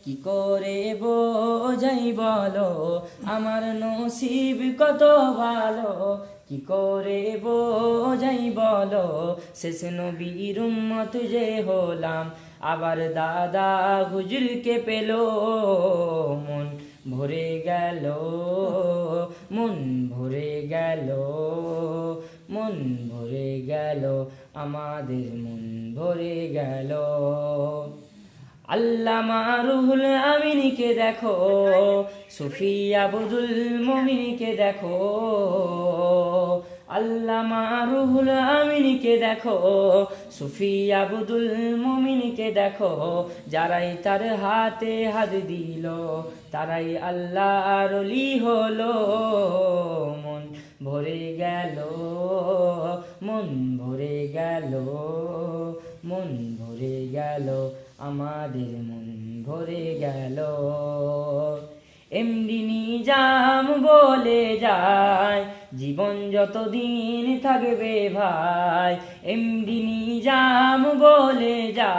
কি করে বোঝাই বলো আমার নসিব কত ভালো, কি করে বোঝাই বলো শেষ নবীর উম্মত যে হলাম। আবার দাদা হুজুরকে পেল মন ভরে গেল, মন ভরে গেল, মন ভরে গেল, আমাদের মন ভরে গেল। আল্লামা রুহুল আমিনকে দেখো, সুফি আব্দুল মুমিনকে দেখো, আল্লামা রুহুল আমিনকে দেখো, সুফি আব্দুল মুমিনকে দেখো, যারাই তার হাতে হাত দিল তারাই আল্লাহর ওলি হলো। মন ভরে গেল, মন ভরে গেল, মন ভরে গেল, আমাদের মন ভরে গেল। এমডি নিজাম বলে যায় জীবন যতদিন থাকবে ভাই, এমডি নিজাম বলে যায়।